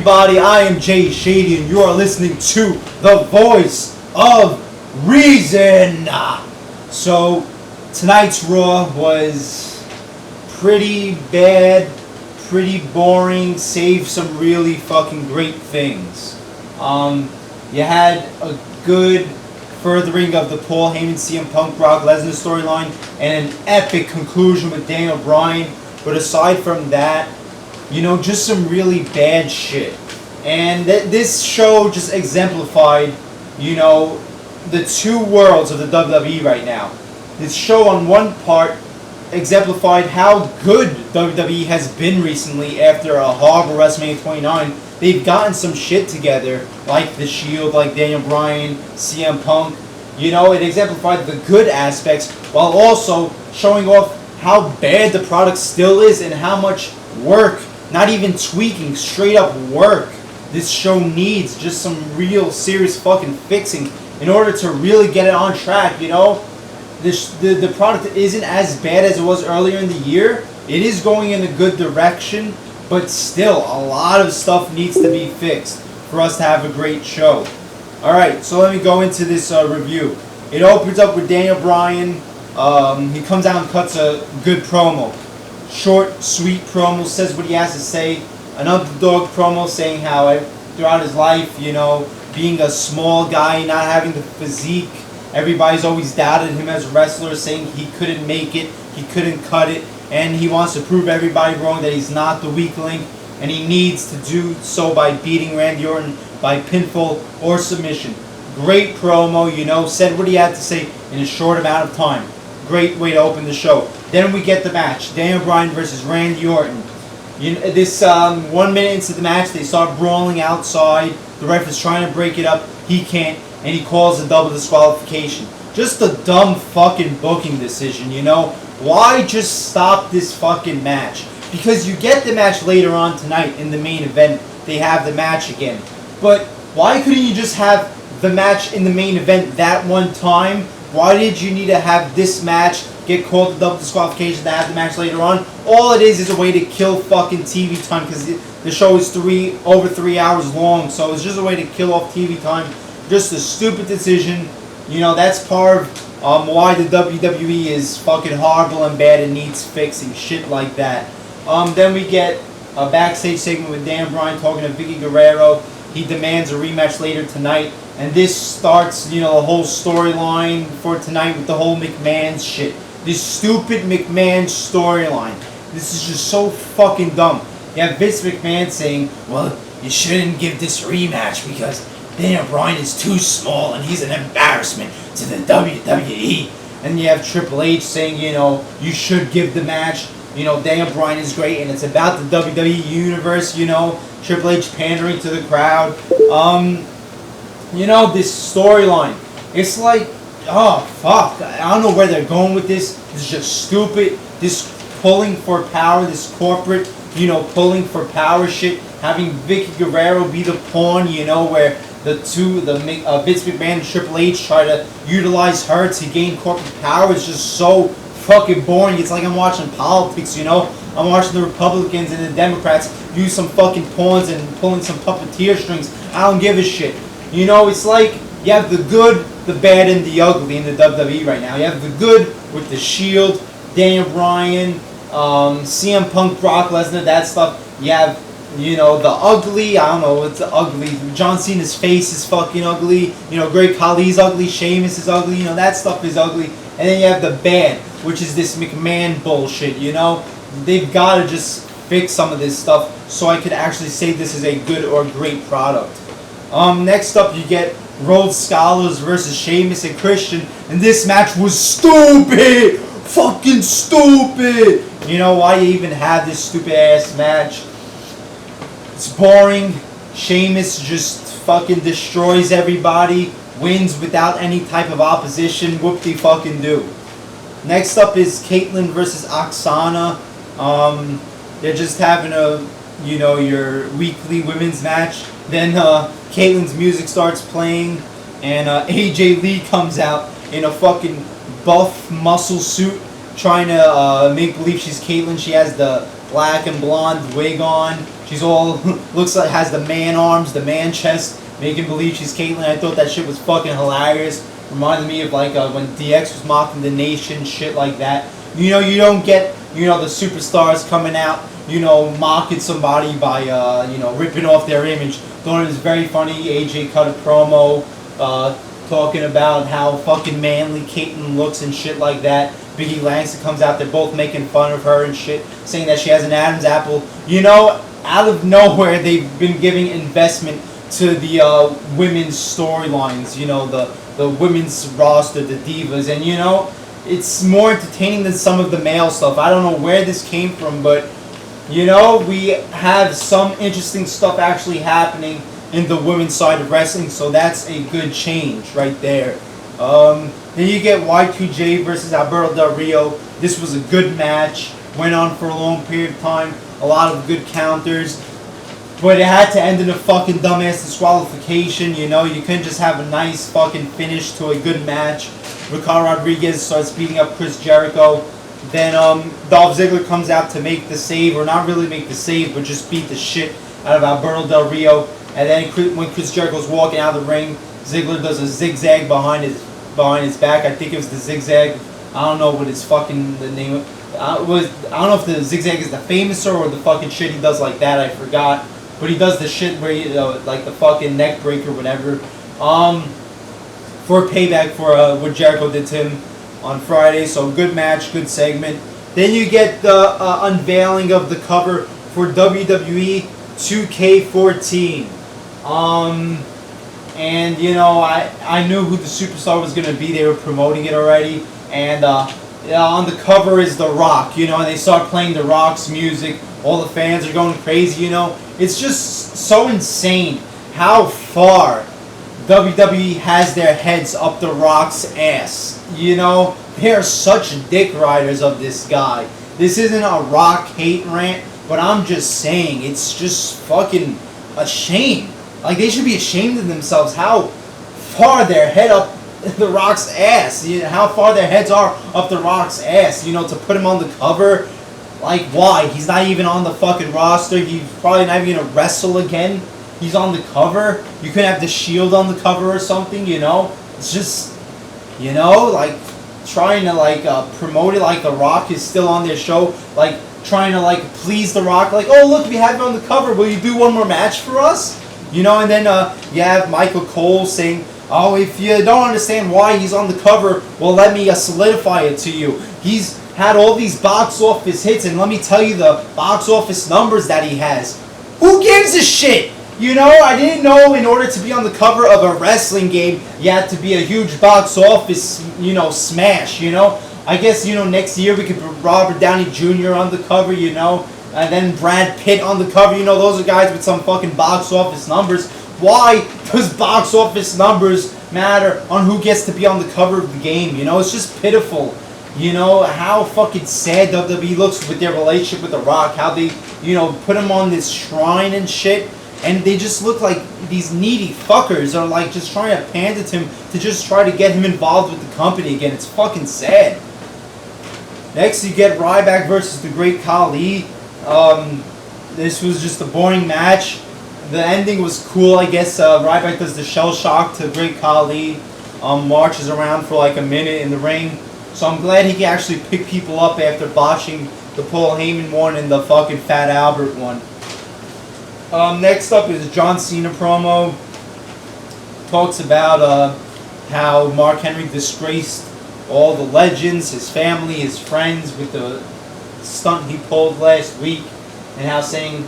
everybody? I am Jay Shady, and you are listening to the Voice of Reason. So, tonight's Raw was pretty bad, pretty boring, save some really fucking great things. You had a good furthering of the Paul Heyman, CM Punk, Brock Lesnar storyline, and an epic conclusion with Daniel Bryan. But aside from that, just some really bad shit. And this show just exemplified, the two worlds of the WWE right now. This show on one part exemplified how good WWE has been recently after a horrible WrestleMania 29. They've gotten some shit together, like The Shield, like Daniel Bryan, CM Punk. It exemplified the good aspects while also showing off how bad the product still is and how much work, not even tweaking, straight up work, this show needs. Just some real serious fucking fixing in order to really get it on track. The product isn't as bad as it was earlier in the year. It is going in a good direction, but still a lot of stuff needs to be fixed for us to have a great show. Alright, so let me go into this review. It opens up with Daniel Bryan. He comes out and cuts a good promo. Short, sweet promo, says what he has to say. An underdog promo saying how throughout his life, being a small guy, not having the physique, everybody's always doubted him as a wrestler, saying he couldn't make it, he couldn't cut it, and he wants to prove everybody wrong that he's not the weak link, and he needs to do so by beating Randy Orton by pinfall or submission. Great promo, said what he had to say in a short amount of time. Great way to open the show. Then we get the match, Daniel Bryan versus Randy Orton. This 1 minute into the match, they start brawling outside. The ref is trying to break it up. He can't, and he calls a double disqualification. Just a dumb fucking booking decision, Why just stop this fucking match? Because you get the match later on tonight in the main event. They have the match again. But why couldn't you just have the match in the main event that one time? Why did you need to have this match get called a double disqualification to have the match later on? All it is a way to kill fucking TV time, because the show is over 3 hours long, so it's just a way to kill off TV time. Just a stupid decision. That's part of why the WWE is fucking horrible and bad and needs fixing. Shit like that. Then we get a backstage segment with Dan Bryan talking to Vicky Guerrero. He demands a rematch later tonight. And this starts, the whole storyline for tonight with the whole McMahon shit. This stupid McMahon storyline. This is just so fucking dumb. You have Vince McMahon saying, well, you shouldn't give this rematch because Daniel Bryan is too small and he's an embarrassment to the WWE. And you have Triple H saying, you should give the match. Daniel Bryan is great and it's about the WWE universe, Triple H pandering to the crowd. This storyline. It's like, oh, fuck. I don't know where they're going with this. It's just stupid. This pulling for power, this corporate, pulling for power shit. Having Vicky Guerrero be the pawn, where Vince McMahon and Triple H try to utilize her to gain corporate power is just so fucking boring. It's like I'm watching politics, I'm watching the Republicans and the Democrats use some fucking pawns and pulling some puppeteer strings. I don't give a shit. It's like you have the good, the bad, and the ugly in the WWE right now. You have the good with The Shield, Daniel Bryan, CM Punk, Brock Lesnar, that stuff. You have, the ugly, I don't know what's the ugly. John Cena's face is fucking ugly. Great Khali's ugly. Sheamus is ugly. That stuff is ugly. And then you have the bad, which is this McMahon bullshit, They've got to just fix some of this stuff so I could actually say this is a good or great product. Next up, you get Rhodes Scholars versus Sheamus and Christian, and this match was stupid! Fucking stupid! Why you even have this stupid ass match? It's boring. Sheamus just fucking destroys everybody, wins without any type of opposition. Whoop-de-fucking do. Next up is Caitlyn versus Oksana. They're just having your weekly women's match. Then Caitlyn's music starts playing, and AJ Lee comes out in a fucking buff muscle suit, trying to make believe she's Caitlyn. She has the black and blonde wig on. She's all looks like has the man arms, the man chest, making believe she's Caitlyn. I thought that shit was fucking hilarious. Reminded me of like when DX was mocking the Nation, shit like that. You know, you don't get the superstars coming out, mocking somebody by ripping off their image. Thought it was very funny. AJ cut a promo talking about how fucking manly Caitlyn looks and shit like that. Biggie Langston comes out, they're both making fun of her and shit, saying that she has an Adam's apple. Out of nowhere, they've been giving investment to the women's storylines, the women's roster, the divas, and it's more entertaining than some of the male stuff. I don't know where this came from, but we have some interesting stuff actually happening in the women's side of wrestling, so that's a good change right there. Then you get Y2J versus Alberto Del Rio. This was a good match, went on for a long period of time, a lot of good counters, but it had to end in a fucking dumbass disqualification. You couldn't just have a nice fucking finish to a good match. Ricardo Rodriguez starts beating up Chris Jericho. Then Dolph Ziggler comes out to make the save, or not really make the save, but just beat the shit out of Alberto Del Rio. And then when Chris Jericho's walking out of the ring, Ziggler does a zigzag behind his back. I think it was the zigzag. I don't know what his fucking the name I don't know if the zigzag is the famouser or the fucking shit he does like that. I forgot. But he does the shit where like the fucking neck breaker, whatever. For payback for what Jericho did to him on Friday. So good match, good segment. Then you get the unveiling of the cover for WWE 2K14. And I knew who the superstar was gonna be. They were promoting it already, and on the cover is The Rock. And they start playing The Rock's music. All the fans are going crazy. It's just so insane how far WWE has their heads up The Rock's ass. They're such dick riders of this guy. This isn't a Rock hate rant, but I'm just saying it's just fucking a shame. Like, they should be ashamed of themselves how far their head up The Rock's ass. How far their heads are up The Rock's ass. To put him on the cover. Like, why? He's not even on the fucking roster. He's probably not even going to wrestle again. He's on the cover. You could have the Shield on the cover or something, It's just, like, trying to, promote it like The Rock is still on their show. Like, trying to, please The Rock. Like, oh, look, we have you on the cover. Will you do one more match for us? And then you have Michael Cole saying, oh, if you don't understand why he's on the cover, well, let me solidify it to you. He's had all these box office hits, and let me tell you the box office numbers that he has. Who gives a shit? I didn't know in order to be on the cover of a wrestling game, you had to be a huge box office, smash, I guess, next year we could put Robert Downey Jr. on the cover, and then Brad Pitt on the cover. Those are guys with some fucking box office numbers. Why does box office numbers matter on who gets to be on the cover of the game? It's just pitiful. How fucking sad WWE looks with their relationship with The Rock. How they, put him on this shrine and shit. And they just look like these needy fuckers are like just trying to pander to him to just try to get him involved with the company again. It's fucking sad. Next you get Ryback versus the Great Khali. This was just a boring match. The ending was cool, I guess. Ryback does the shell shock to Great Khali. Marches around for like a minute in the ring. So I'm glad he can actually pick people up after botching the Paul Heyman one and the fucking Fat Albert one. Next up is John Cena promo. Talks about how Mark Henry disgraced all the legends, his family, his friends with the stunt he pulled last week, and how saying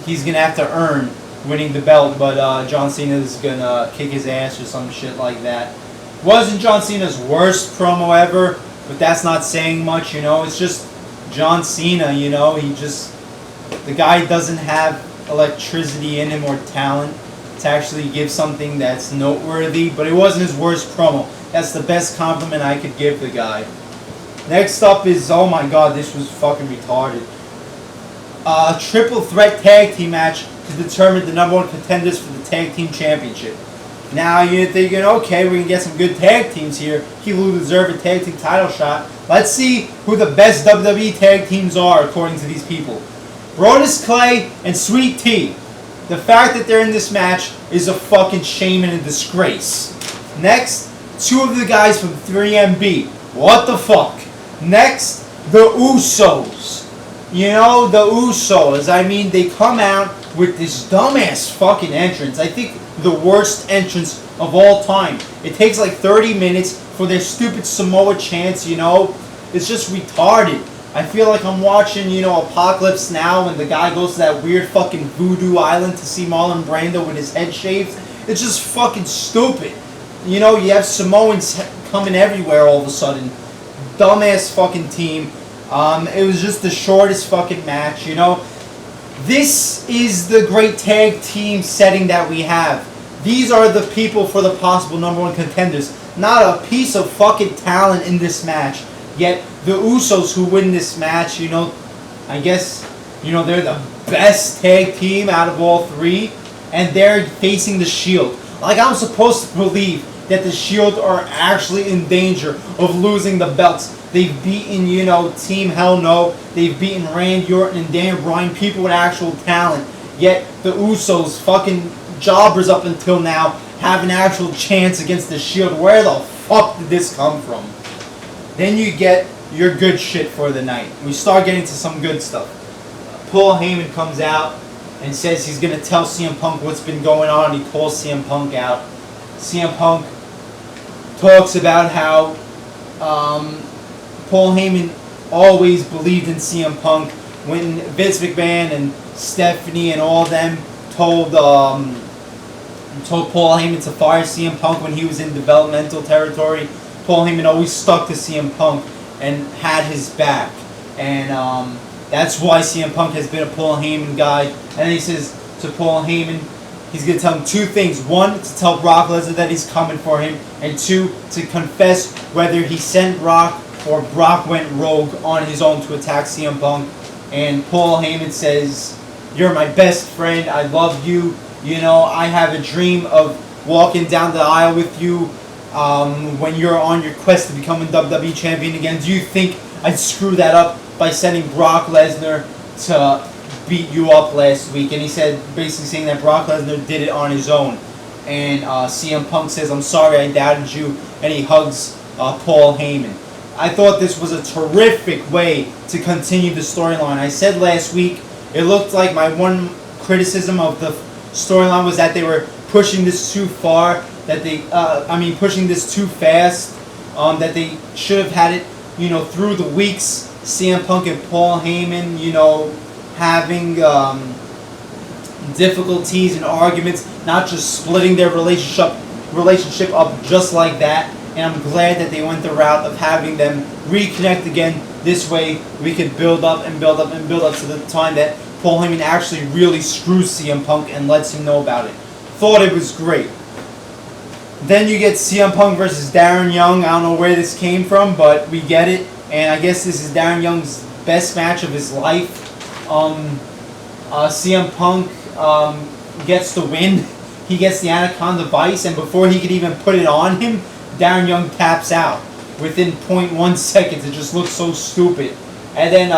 he's going to have to earn winning the belt, but John Cena's going to kick his ass or some shit like that. Wasn't John Cena's worst promo ever, but that's not saying much, It's just John Cena, he just... The guy doesn't have electricity in him or talent to actually give something that's noteworthy, but it wasn't his worst promo. That's the best compliment I could give the guy. Next up is, oh my god, this was fucking retarded. Triple threat tag team match to determine the number one contenders for the tag team championship. Now you're thinking, okay, we can get some good tag teams here. People who deserve a tag team title shot. Let's see who the best WWE tag teams are according to these people. Brodus Clay and Sweet Tea. The fact that they're in this match is a fucking shame and a disgrace. Next, two of the guys from 3MB. What the fuck? Next, the Usos. You know, the Usos. I mean, they come out with this dumbass fucking entrance. I think the worst entrance of all time. It takes like 30 minutes for their stupid Samoa chants, you know. It's just retarded. I feel like I'm watching, you know, Apocalypse Now when the guy goes to that weird fucking voodoo island to see Marlon Brando with his head shaved. It's just fucking stupid. You know, you have Samoans coming everywhere all of a sudden. Dumbass fucking team. It was just the shortest fucking match, you know. This is the great tag team setting that we have. These are the people for the possible #1 contenders. Not a piece of fucking talent in this match. Yet the Usos who win this match, you know, I guess, you know, they're the best tag team out of all three. And they're facing the Shield. Like, I'm supposed to believe that the Shield are actually in danger of losing the belts. They've beaten, you know, Team Hell No. They've beaten Randy Orton and Daniel Bryan, people with actual talent. Yet the Usos, fucking jobbers up until now, have an actual chance against the Shield. Where the fuck did this come from? Then you get your good shit for the night. We start getting to some good stuff. Paul Heyman comes out and says he's going to tell CM Punk what's been going on. He calls CM Punk out. CM Punk talks about how Paul Heyman always believed in CM Punk when Vince McMahon and Stephanie and all of them told Paul Heyman to fire CM Punk when he was in developmental territory. Paul Heyman always stuck to CM Punk and had his back. And that's why CM Punk has been a Paul Heyman guy. And then he says to Paul Heyman, he's going to tell him two things. One, to tell Brock Lesnar that he's coming for him. And two, to confess whether he sent Brock or Brock went rogue on his own to attack CM Punk. And Paul Heyman says, "You're my best friend. I love you. You know, I have a dream of walking down the aisle with you when you're on your quest to become a WWE champion again. Do you think I'd screw that up by sending Brock Lesnar to beat you up last week?" And he said, basically saying that Brock Lesnar did it on his own. And CM Punk says, "I'm sorry I doubted you," and he hugs Paul Heyman. I thought this was a terrific way to continue the storyline. I said last week, it looked like my one criticism of the storyline was that they were pushing this too far, that they, pushing this too fast, that they should have had it, you know, through the weeks, CM Punk and Paul Heyman, you know, having difficulties and arguments, not just splitting their relationship up just like that. And I'm glad that they went the route of having them reconnect again. This way, we could build up and build up and build up to the time that Paul Heyman actually really screws CM Punk and lets him know about it. Thought it was great. Then you get CM Punk versus Darren Young. I don't know where this came from, but we get it. And I guess this is Darren Young's best match of his life. CM Punk gets the win. He gets the Anaconda Vice, and before he could even put it on him, Darren Young taps out within 0.1 seconds. It just looks so stupid. And then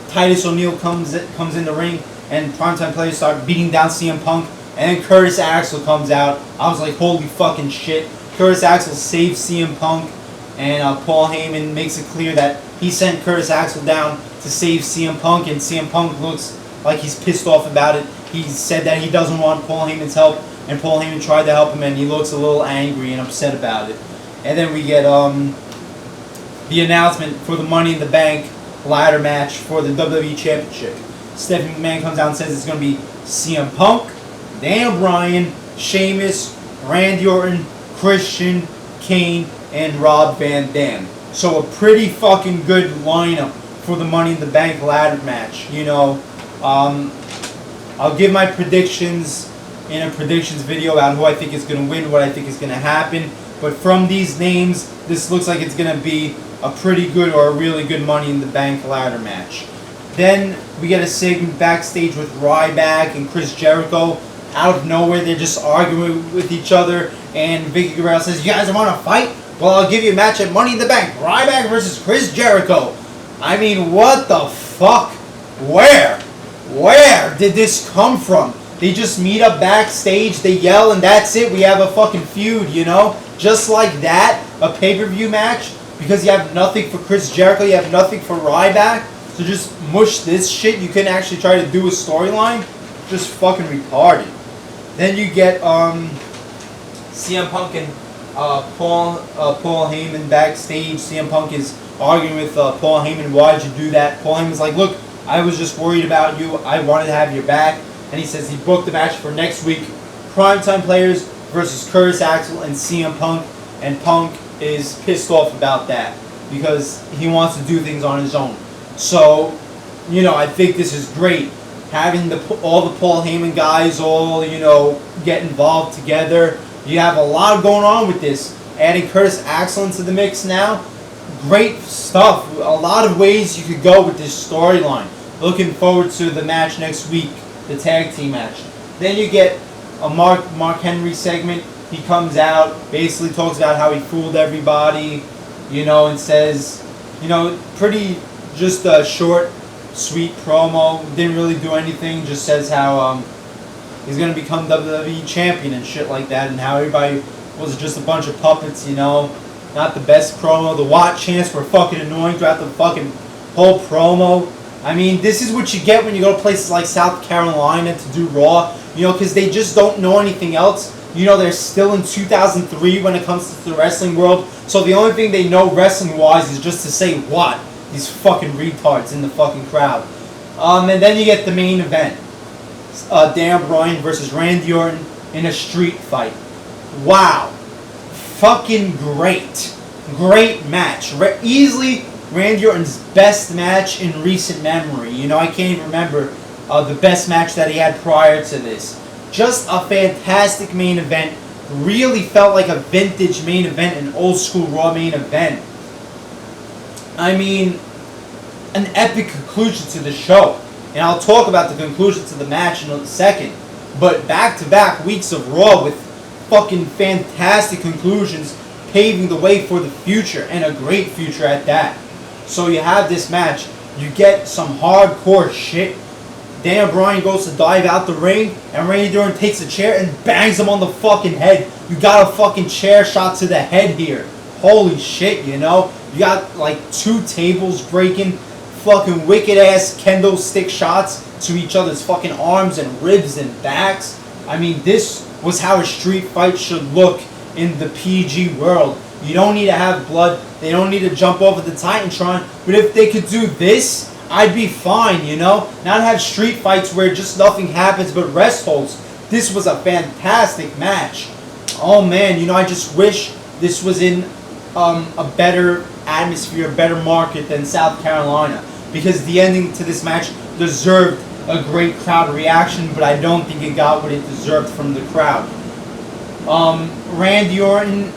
Titus O'Neil comes in the ring, and primetime players start beating down CM Punk. And then Curtis Axel comes out. I was like, holy fucking shit. Curtis Axel saves CM Punk, and Paul Heyman makes it clear that he sent Curtis Axel down to save CM Punk, and CM Punk looks like he's pissed off about it. He said that he doesn't want Paul Heyman's help, and Paul Heyman tried to help him, and he looks a little angry and upset about it. And then we get the announcement for the Money in the Bank ladder match for the WWE Championship. Stephanie McMahon comes out and says it's going to be CM Punk, Daniel Bryan, Sheamus, Randy Orton, Christian, Kane, and Rob Van Dam. So a pretty fucking good lineup for the Money in the Bank ladder match. You know, I'll give my predictions in a predictions video about who I think is going to win, what I think is going to happen. But from these names, this looks like it's going to be a pretty good or a really good Money in the Bank ladder match. Then we get a segment backstage with Ryback and Chris Jericho. out of nowhere they're just arguing with each other, and Vicky Guerrero says, "You guys want to fight? Well, I'll give you a match at Money in the Bank. Ryback versus Chris Jericho." I mean, what the fuck? Where did this come from? They just meet up backstage, they yell, and that's it. We have a fucking feud, you know? Just like that, a pay-per-view match, because you have nothing for Chris Jericho, you have nothing for Ryback, so just mush this shit. You can actually try to do a storyline. Just fucking retarded. Then you get CM Punk and Paul Heyman backstage. CM Punk is arguing with Paul Heyman. Why did you do that? Paul Heyman's like, "Look, I was just worried about you. I wanted to have your back." And he says he booked the match for next week. Primetime Players versus Curtis Axel and CM Punk. And Punk is pissed off about that because he wants to do things on his own. So, you know, I think this is great. Having all the Paul Heyman guys all, you know, get involved together. You have a lot going on with this. Adding Curtis Axel into the mix now. Great stuff. A lot of ways you could go with this storyline. Looking forward to the match next week, the tag team match. Then you get a Mark Henry segment. He comes out, basically talks about how he fooled everybody, you know, and says, you know, pretty just a short, sweet promo. Didn't really do anything. Just says how he's gonna become WWE champion and shit like that, and how everybody was just a bunch of puppets, you know. Not the best promo. The Watt chants were fucking annoying throughout the fucking whole promo. I mean, this is what you get when you go to places like South Carolina to do Raw, you know, because they just don't know anything else. You know, they're still in 2003 when it comes to the wrestling world, so the only thing they know wrestling-wise is just to say what? These fucking retards in the fucking crowd. And then you get the main event. Dan Bryan versus Randy Orton in a street fight. Wow. Fucking great. Great match. Easily Randy Orton's best match in recent memory. You know, I can't even remember the best match that he had prior to this. Just a fantastic main event. Really felt like a vintage main event, an old school Raw main event. I mean, an epic conclusion to the show. And I'll talk about the conclusion to the match in a second. But back-to-back weeks of Raw with fucking fantastic conclusions, paving the way for the future, and a great future at that. So you have this match. You get some hardcore shit. Dan Bryan goes to dive out the ring, and Randy Orton takes a chair and bangs him on the fucking head. You got a fucking chair shot to the head here. Holy shit, you know? You got like 2 tables breaking, fucking wicked ass kendo stick shots to each other's fucking arms and ribs and backs. I mean, this was how a street fight should look in the PG world. You don't need to have blood. They don't need to jump over the Titantron. But if they could do this, I'd be fine, you know? Not have street fights where just nothing happens but rest holds. This was a fantastic match. Oh man, you know, I just wish this was in a better atmosphere, a better market than South Carolina. Because the ending to this match deserved a great crowd reaction, but I don't think it got what it deserved from the crowd. Randy Orton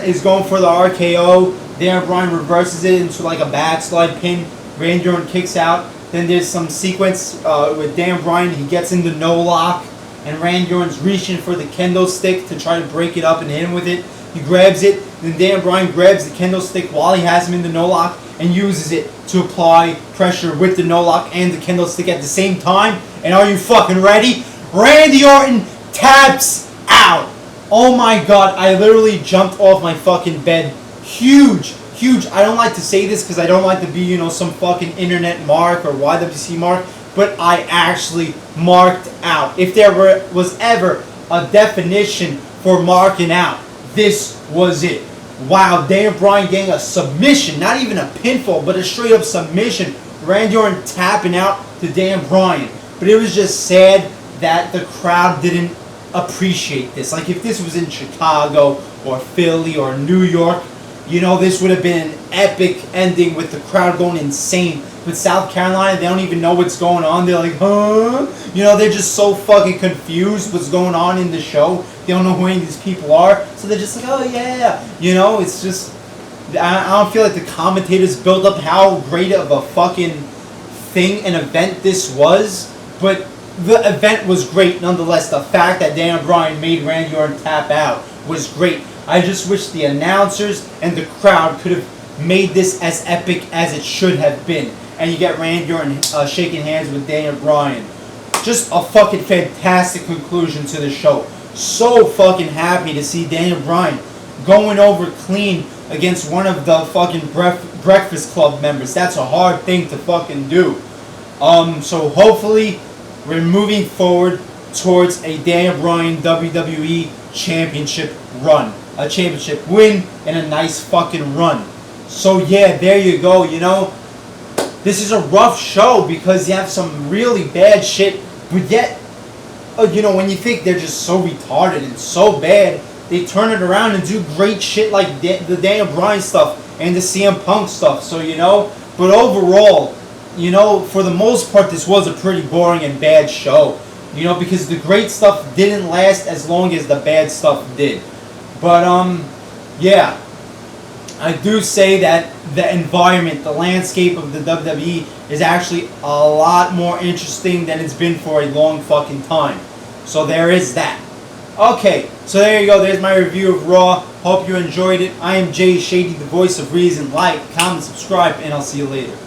is going for the RKO. Dan Bryan reverses it into like a backslide pin. Randy Orton kicks out. Then there's some sequence with Dan Bryan. He gets into no lock, and Randy Orton's reaching for the kendo stick to try to break it up and hit him with it. He grabs it. Then Dan Bryan grabs the kendo stick while he has him in the no lock and uses it to apply pressure with the no lock and the kendo stick at the same time. And are you fucking ready? Randy Orton taps out. Oh my god, I literally jumped off my fucking bed. Huge. I don't like to say this because I don't like to be, you know, some fucking internet mark or YWC mark, but I actually marked out. If there was ever a definition for marking out, this was it. Wow, Dan Bryan getting a submission, not even a pinfall, but a straight up submission. Randy Orton tapping out to Dan Bryan. But it was just sad that the crowd didn't appreciate this. Like if this was in Chicago or Philly or New York, you know, this would have been an epic ending with the crowd going insane. But South Carolina, they don't even know what's going on. They're like, huh? You know, they're just so fucking confused what's going on in the show. They don't know who any of these people are. So they're just like, oh yeah. You know, it's just, I don't feel like the commentators built up how great of a fucking thing, an event this was. But the event was great nonetheless. The fact that Daniel Bryan made Randy Orton tap out was great. I just wish the announcers and the crowd could have made this as epic as it should have been. And you get Randy Orton shaking hands with Daniel Bryan. Just a fucking fantastic conclusion to the show. So fucking happy to see Daniel Bryan going over clean against one of the fucking Breakfast Club members. That's a hard thing to fucking do. So hopefully we're moving forward towards a Daniel Bryan WWE Championship run. A championship win and a nice fucking run. So yeah, there you go, you know. This is a rough show because you have some really bad shit, but yet, you know, when you think they're just so retarded and so bad, they turn it around and do great shit like the Daniel Bryan stuff and the CM Punk stuff. So, you know, but overall, you know, for the most part, this was a pretty boring and bad show. You know, because the great stuff didn't last as long as the bad stuff did. But, yeah. I do say that the environment, the landscape of the WWE is actually a lot more interesting than it's been for a long fucking time. So there is that. Okay, so there you go. There's my review of Raw. Hope you enjoyed it. I am Jay Shady, the voice of reason. Like, comment, subscribe, and I'll see you later.